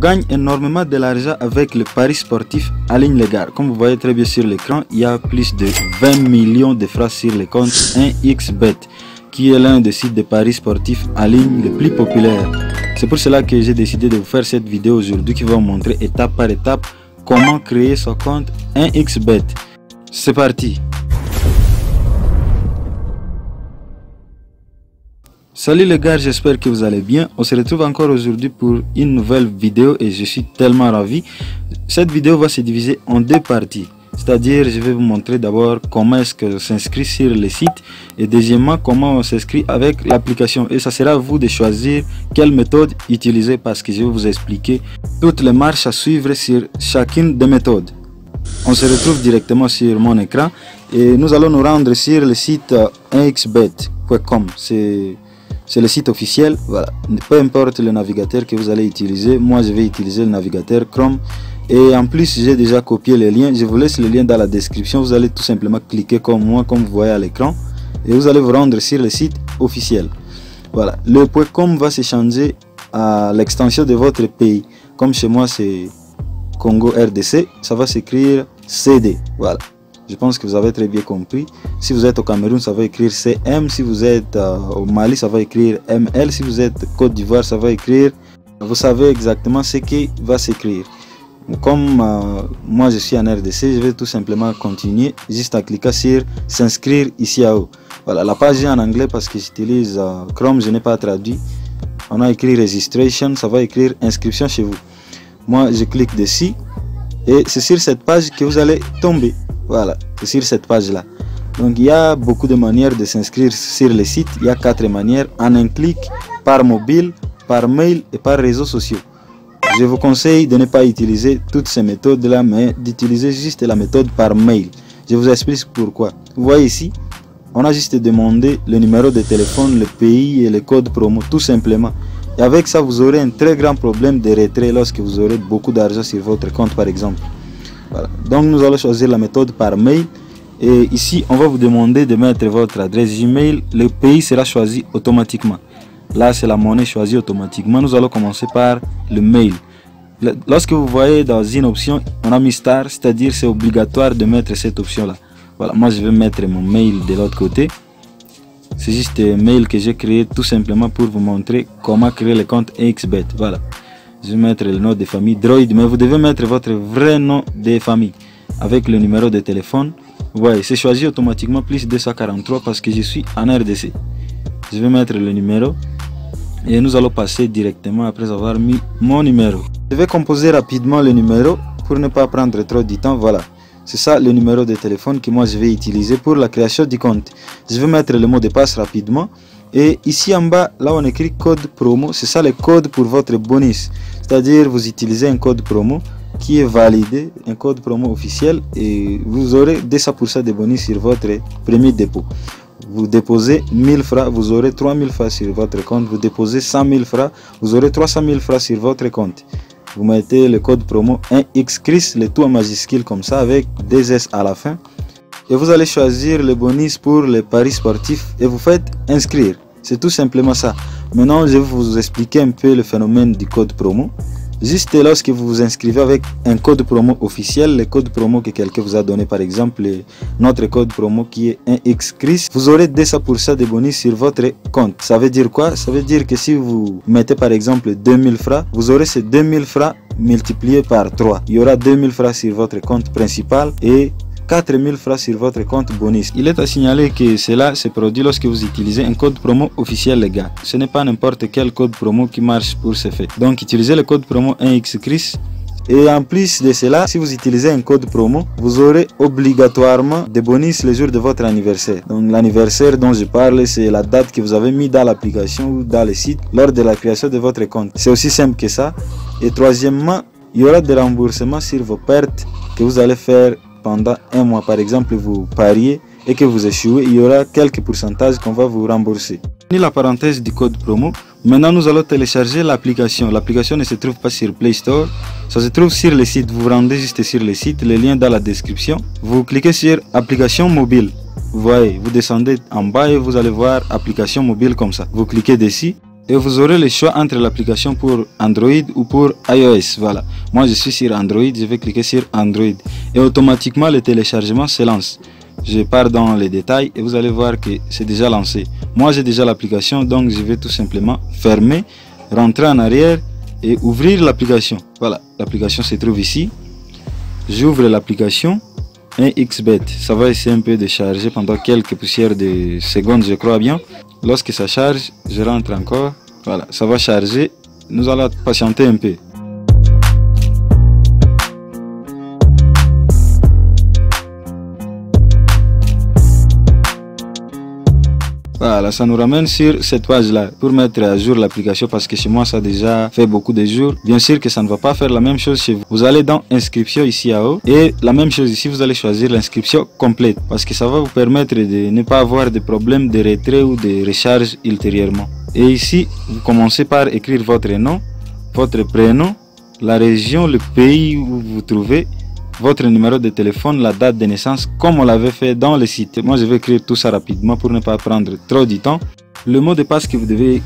gagne énormément de l'argent avec le pari sportif en ligne les gars. Comme vous voyez très bien sur l'écran, il y a plus de 20 millions de francs sur le compte 1xBet, qui est l'un des sites de paris sportifs en ligne les plus populaires. C'est pour cela que j'ai décidé de vous faire cette vidéo aujourd'hui qui va vous montrer étape par étape comment créer son compte 1xBet. C'est parti! Salut les gars, j'espère que vous allez bien. On se retrouve encore aujourd'hui pour une nouvelle vidéo et je suis tellement ravi. Cette vidéo va se diviser en deux parties. C'est-à-dire, je vais vous montrer d'abord comment est-ce que s'inscrit sur le site et deuxièmement comment on s'inscrit avec l'application. Et ça sera à vous de choisir quelle méthode utiliser parce que je vais vous expliquer toutes les marches à suivre sur chacune des méthodes. On se retrouve directement sur mon écran et nous allons nous rendre sur le site 1xBet.com. C'est le site officiel, voilà. Peu importe le navigateur que vous allez utiliser, moi je vais utiliser le navigateur Chrome. Et en plus j'ai déjà copié les liens, je vous laisse le lien dans la description. Vous allez tout simplement cliquer comme moi, comme vous voyez à l'écran, et vous allez vous rendre sur le site officiel. Voilà, le .com va se changer à l'extension de votre pays. Comme chez moi c'est Congo RDC, ça va s'écrire CD, voilà. Je pense que vous avez très bien compris. Si vous êtes au Cameroun, ça va écrire CM. Si vous êtes au Mali, ça va écrire ML. Si vous êtes Côte d'Ivoire, ça va écrire... Vous savez exactement ce qui va s'écrire. Comme moi, je suis en RDC, je vais tout simplement continuer. Juste à cliquer sur s'inscrire ici à haut. Voilà, la page est en anglais parce que j'utilise Chrome, je n'ai pas traduit. On a écrit registration, ça va écrire inscription chez vous. Moi, je clique dessus et c'est sur cette page que vous allez tomber. Voilà, c'est sur cette page là. Donc il y a beaucoup de manières de s'inscrire sur le site. Il y a 4 manières en un clic, par mobile, par mail et par réseaux sociaux. Je vous conseille de ne pas utiliser toutes ces méthodes là, mais d'utiliser juste la méthode par mail. Je vous explique pourquoi. Vous voyez ici, on a juste demandé le numéro de téléphone, le pays et le code promo, tout simplement. Et avec ça, vous aurez un très grand problème de retrait lorsque vous aurez beaucoup d'argent sur votre compte par exemple. Voilà. Donc nous allons choisir la méthode par mail et ici on va vous demander de mettre votre adresse Gmail. Le pays sera choisi automatiquement. Là c'est la monnaie choisie automatiquement. Nous allons commencer par le mail. Lorsque vous voyez dans une option on a mis star, c'est-à-dire c'est obligatoire de mettre cette option là. Voilà, moi je vais mettre mon mail de l'autre côté. C'est juste un mail que j'ai créé tout simplement pour vous montrer comment créer le compte 1xBet. Voilà. Je vais mettre le nom de famille Droid, mais vous devez mettre votre vrai nom de famille avec le numéro de téléphone. Vous voyez, c'est choisi automatiquement plus 243 parce que je suis en RDC. Je vais mettre le numéro et nous allons passer directement après avoir mis mon numéro. Je vais composer rapidement le numéro pour ne pas prendre trop de temps. Voilà, c'est ça le numéro de téléphone que moi je vais utiliser pour la création du compte. Je vais mettre le mot de passe rapidement. Et ici en bas, là on écrit code promo, c'est ça le code pour votre bonus. C'est-à-dire vous utilisez un code promo qui est validé, un code promo officiel et vous aurez 200% de bonus sur votre premier dépôt. Vous déposez 1000 francs, vous aurez 3000 francs sur votre compte. Vous déposez 100 000 francs, vous aurez 300 000 francs sur votre compte. Vous mettez le code promo 1xChris, le tout en majuscule comme ça avec 2 S à la fin. Et vous allez choisir le bonus pour les paris sportifs et vous faites inscrire. C'est tout simplement ça. Maintenant, je vais vous expliquer un peu le phénomène du code promo. Juste lorsque vous vous inscrivez avec un code promo officiel, le code promo que quelqu'un vous a donné, par exemple, notre code promo qui est 1xChris, vous aurez 200% de bonus sur votre compte. Ça veut dire quoi? Ça veut dire que si vous mettez par exemple 2000 francs, vous aurez ces 2000 francs multipliés par 3. Il y aura 2000 francs sur votre compte principal et 4000 francs sur votre compte bonus. Il est à signaler que cela se produit lorsque vous utilisez un code promo officiel les gars. Ce n'est pas n'importe quel code promo qui marche pour ce fait. Donc utilisez le code promo 1xChris. Et en plus de cela, si vous utilisez un code promo, vous aurez obligatoirement des bonus le jour de votre anniversaire. Donc l'anniversaire dont je parle, c'est la date que vous avez mis dans l'application ou dans le site lors de la création de votre compte. C'est aussi simple que ça. Et troisièmement, il y aura des remboursements sur vos pertes que vous allez faire pendant un mois. Par exemple, vous pariez et que vous échouez, il y aura quelques pourcentages qu'on va vous rembourser. Fini la parenthèse du code promo. Maintenant, nous allons télécharger l'application. L'application ne se trouve pas sur Play Store, ça se trouve sur le site. Vous vous rendez juste sur le site, le lien dans la description. Vous cliquez sur application mobile. Vous voyez, vous descendez en bas et vous allez voir application mobile comme ça. Vous cliquez dessus. Et vous aurez le choix entre l'application pour Android ou pour iOS. Voilà, moi je suis sur Android, je vais cliquer sur Android et automatiquement le téléchargement se lance. Je pars dans les détails et vous allez voir que c'est déjà lancé. Moi j'ai déjà l'application, donc je vais tout simplement fermer, rentrer en arrière et ouvrir l'application. Voilà, l'application se trouve ici. J'ouvre l'application 1xBet. Ça va essayer un peu de charger pendant quelques poussières de secondes, je crois bien. Lorsque ça charge, je rentre encore. Voilà, ça va charger. Nous allons patienter un peu. Voilà, ça nous ramène sur cette page là pour mettre à jour l'application parce que chez moi ça a déjà fait beaucoup de jours. Bien sûr que ça ne va pas faire la même chose chez vous. Vous allez dans inscription ici à haut et la même chose ici, vous allez choisir l'inscription complète parce que ça va vous permettre de ne pas avoir de problèmes de retrait ou de recharge ultérieurement. Et ici, vous commencez par écrire votre nom, votre prénom, la région, le pays où vous vous trouvez, votre numéro de téléphone, la date de naissance, comme on l'avait fait dans le site. Moi, je vais écrire tout ça rapidement pour ne pas prendre trop de temps. Le mot de passe que vous devez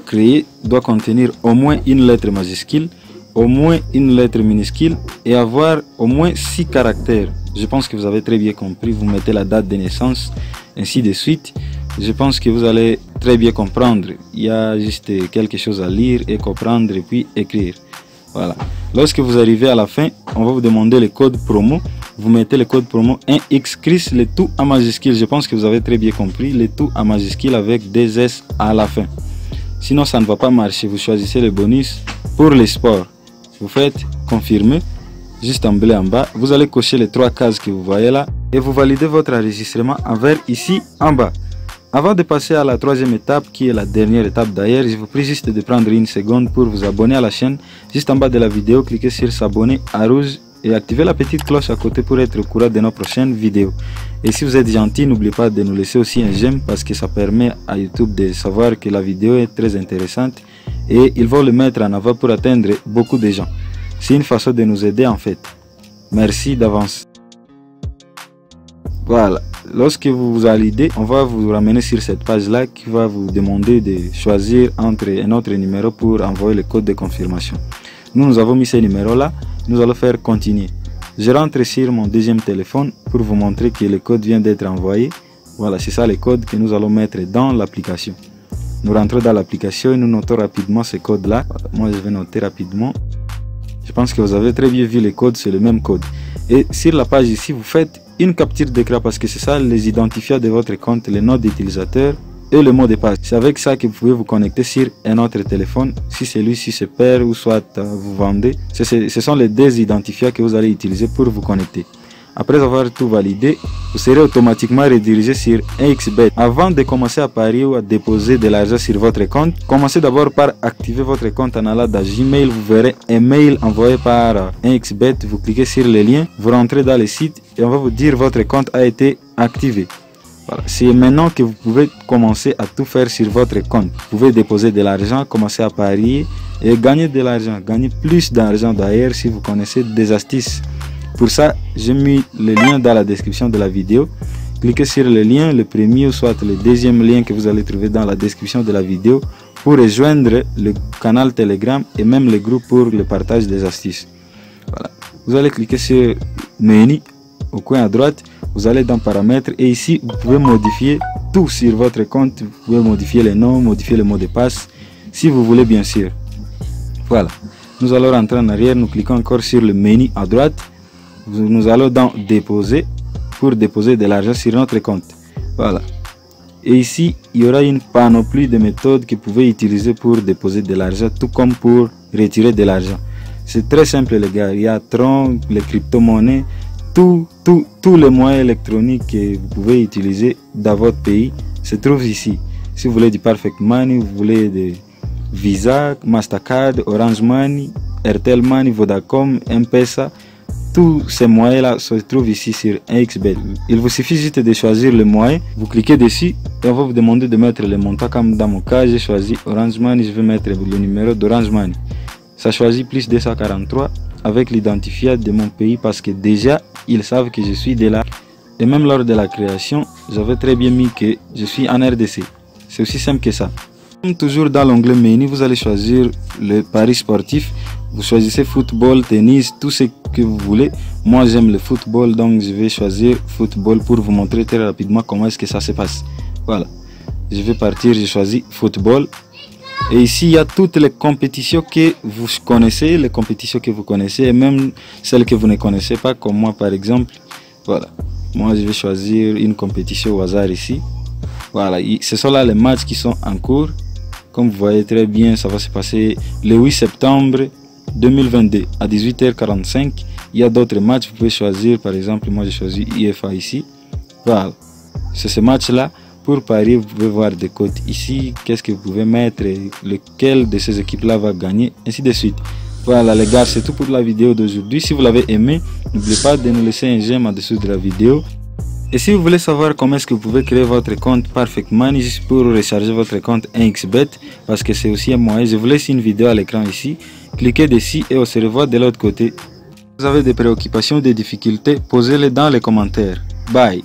créer doit contenir au moins une lettre majuscule, au moins une lettre minuscule et avoir au moins 6 caractères. Je pense que vous avez très bien compris. Vous mettez la date de naissance, ainsi de suite. Je pense que vous allez très bien comprendre. Il y a juste quelque chose à lire et comprendre et puis écrire. Voilà. Lorsque vous arrivez à la fin, on va vous demander le code promo. Vous mettez le code promo 1xChris, le tout en majuscule. Je pense que vous avez très bien compris. Le tout en majuscule avec des S à la fin. Sinon, ça ne va pas marcher. Vous choisissez le bonus pour les sports. Vous faites confirmer. Juste en bleu en bas. Vous allez cocher les 3 cases que vous voyez là. Et vous validez votre enregistrement en vert ici en bas. Avant de passer à la 3e étape, qui est la dernière étape d'ailleurs, je vous prie juste de prendre une seconde pour vous abonner à la chaîne. Juste en bas de la vidéo, cliquez sur s'abonner à rouge et activez la petite cloche à côté pour être au courant de nos prochaines vidéos. Et si vous êtes gentil, n'oubliez pas de nous laisser aussi un j'aime parce que ça permet à YouTube de savoir que la vidéo est très intéressante et ils vont le mettre en avant pour atteindre beaucoup de gens. C'est une façon de nous aider en fait. Merci d'avance. Voilà, lorsque vous vous validez, on va vous ramener sur cette page là qui va vous demander de choisir entre un autre numéro pour envoyer le code de confirmation. Nous avons mis ce numéro là, nous allons faire continuer. Je rentre sur mon 2e téléphone pour vous montrer que le code vient d'être envoyé. Voilà, c'est ça le code que nous allons mettre dans l'application. Nous rentrons dans l'application et nous notons rapidement ce code là. Voilà, moi je vais noter rapidement. Je pense que vous avez très bien vu le code, c'est le même code. Et sur la page ici, vous faites une capture d'écran parce que c'est ça les identifiants de votre compte, le nom d'utilisateur et le mot de passe. C'est avec ça que vous pouvez vous connecter sur un autre téléphone si celui-ci se perd ou soit vous vendez. Ce sont les 2 identifiants que vous allez utiliser pour vous connecter. Après avoir tout validé, vous serez automatiquement redirigé sur 1xBet. Avant de commencer à parier ou à déposer de l'argent sur votre compte, commencez d'abord par activer votre compte en allant dans Gmail. Vous verrez un mail envoyé par 1xBet. Vous cliquez sur le lien, vous rentrez dans le site et on va vous dire votre compte a été activé. Voilà. C'est maintenant que vous pouvez commencer à tout faire sur votre compte. Vous pouvez déposer de l'argent, commencer à parier et gagner de l'argent. Gagner plus d'argent d'ailleurs si vous connaissez des astuces. Pour ça, j'ai mis le lien dans la description de la vidéo. Cliquez sur le lien, le premier ou soit le 2e lien que vous allez trouver dans la description de la vidéo pour rejoindre le canal Telegram et même le groupe pour le partage des astuces. Voilà. Vous allez cliquer sur menu au coin à droite, vous allez dans paramètres et ici vous pouvez modifier tout sur votre compte. Vous pouvez modifier les noms, modifier le mot de passe si vous voulez bien sûr. Voilà. Nous allons rentrer en arrière, nous cliquons encore sur le menu à droite. Nous allons dans déposer pour déposer de l'argent sur notre compte. Voilà. Et ici, il y aura une panoplie de méthodes que vous pouvez utiliser pour déposer de l'argent, tout comme pour retirer de l'argent. C'est très simple les gars. Il y a Tron, les crypto-monnaies, tous les moyens électroniques que vous pouvez utiliser dans votre pays se trouvent ici. Si vous voulez du Perfect Money, vous voulez de Visa, Mastercard, Orange Money, Airtel Money, Vodacom, M-Pesa. Tous ces moyens-là se trouvent ici sur 1xBet. Il vous suffit juste de choisir le moyen, vous cliquez dessus et on va vous demander de mettre le montant. Comme dans mon cas, j'ai choisi Orange Money, je vais mettre le numéro d'Orange Money. Ça choisit plus 243 avec l'identifiant de mon pays parce que déjà, ils savent que je suis de là. Et même lors de la création, j'avais très bien mis que je suis en RDC. C'est aussi simple que ça. Toujours dans l'onglet menu, vous allez choisir le pari sportif. Vous choisissez football, tennis, tout ce que vous voulez. Moi j'aime le football, donc je vais choisir football pour vous montrer très rapidement comment est-ce que ça se passe. Voilà, je vais partir, j'ai choisi football. Et ici il y a toutes les compétitions que vous connaissez, et même celles que vous ne connaissez pas, comme moi par exemple. Voilà, moi je vais choisir une compétition au hasard ici. Voilà, ce sont là les matchs qui sont en cours. Comme vous voyez très bien, ça va se passer le 8 septembre 2022 à 18h45. Il y a d'autres matchs, vous pouvez choisir. Par exemple, moi j'ai choisi IFA ici. Voilà, c'est ce match-là. Pour parier, vous pouvez voir des cotes ici. Qu'est-ce que vous pouvez mettre, lequel de ces équipes-là va gagner, ainsi de suite. Voilà les gars, c'est tout pour la vidéo d'aujourd'hui. Si vous l'avez aimé, n'oubliez pas de nous laisser un j'aime en dessous de la vidéo. Et si vous voulez savoir comment est-ce que vous pouvez créer votre compte Perfect Money juste pour recharger votre compte 1xBet, parce que c'est aussi un moyen, je vous laisse une vidéo à l'écran ici. Cliquez dessus et on se revoit de l'autre côté. Si vous avez des préoccupations, des difficultés, posez-les dans les commentaires. Bye.